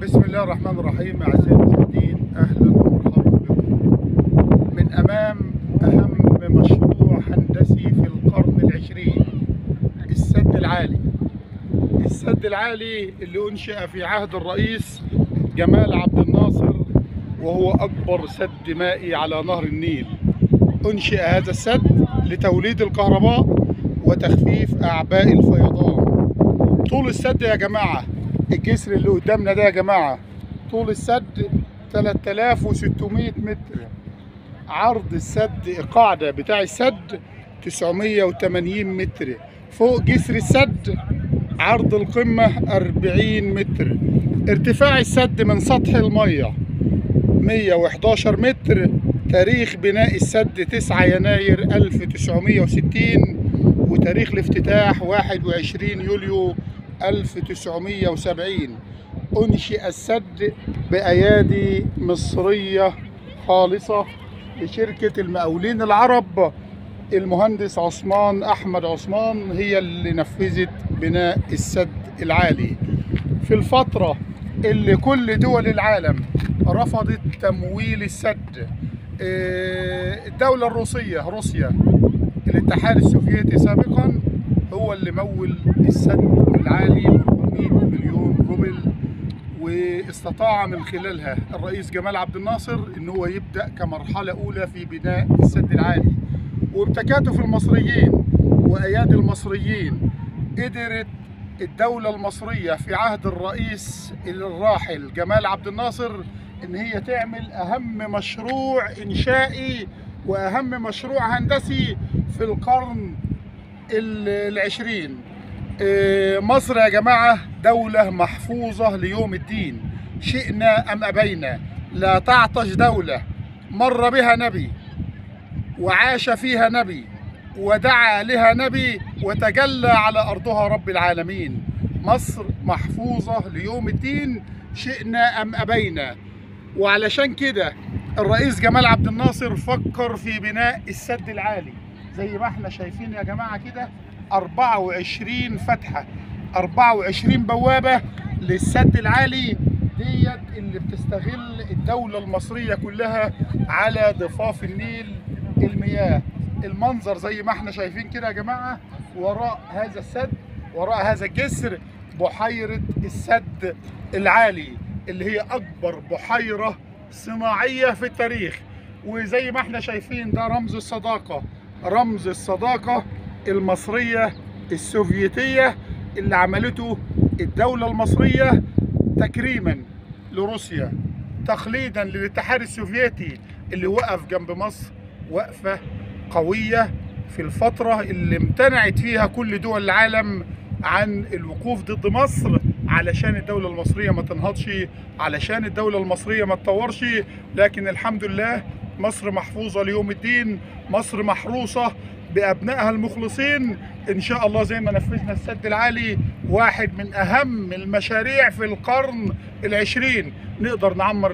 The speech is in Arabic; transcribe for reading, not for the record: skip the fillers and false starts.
بسم الله الرحمن الرحيم. أعزائي المشاهدين، أهلا ومرحبا بكم من أمام أهم مشروع هندسي في القرن العشرين، السد العالي. السد العالي اللي أنشئ في عهد الرئيس جمال عبد الناصر، وهو أكبر سد مائي على نهر النيل. أنشئ هذا السد لتوليد الكهرباء وتخفيف أعباء الفيضان. طول السد يا جماعة، الجسر اللي قدامنا ده يا جماعة، طول السد 3600 متر. عرض السد، القاعدة بتاع السد 980 متر. فوق جسر السد عرض القمة 40 متر. ارتفاع السد من سطح المية 111 متر. تاريخ بناء السد 9 يناير 1960، وتاريخ الافتتاح 21 يوليو 1970. أنشئ السد بأيادي مصرية خالصة لشركة المقاولين العرب. المهندس عثمان أحمد عثمان هي اللي نفذت بناء السد العالي في الفترة اللي كل دول العالم رفضت تمويل السد. الدولة الروسية، روسيا، الاتحاد السوفيتي سابقا هو اللي مول السد العالي ب 400 مليون روبل، واستطاع من خلالها الرئيس جمال عبد الناصر ان هو يبدأ كمرحلة اولى في بناء السد العالي. وبتكاتف المصريين وايادي المصريين قدرت الدولة المصرية في عهد الرئيس الراحل جمال عبد الناصر ان هي تعمل اهم مشروع انشائي واهم مشروع هندسي في القرن العشرين. مصر يا جماعة دولة محفوظة ليوم الدين، شئنا أم أبينا. لا تعطش دولة مر بها نبي وعاش فيها نبي ودعا لها نبي وتجلى على أرضها رب العالمين. مصر محفوظة ليوم الدين، شئنا أم أبينا. وعلشان كده الرئيس جمال عبد الناصر فكر في بناء السد العالي زي ما احنا شايفين يا جماعة كده. 24 فتحة، 24 بوابة للسد العالي ديت اللي بتستغل الدولة المصرية كلها على ضفاف النيل المياه. المنظر زي ما احنا شايفين كده يا جماعة. وراء هذا السد، وراء هذا الجسر، بحيرة السد العالي اللي هي أكبر بحيرة صناعية في التاريخ. وزي ما احنا شايفين ده رمز الصداقة، رمز الصداقة المصرية السوفيتية اللي عملته الدولة المصرية تكريما لروسيا، تقليدا للاتحاد السوفيتي اللي وقف جنب مصر وقفة قوية في الفترة اللي امتنعت فيها كل دول العالم عن الوقوف ضد مصر، علشان الدولة المصرية ما تنهضش، علشان الدولة المصرية ما تطورش. لكن الحمد لله مصر محفوظة ليوم الدين، مصر محروسة بأبنائها المخلصين. إن شاء الله زي ما نفذنا السد العالي، واحد من أهم المشاريع في القرن العشرين، نقدر نعمر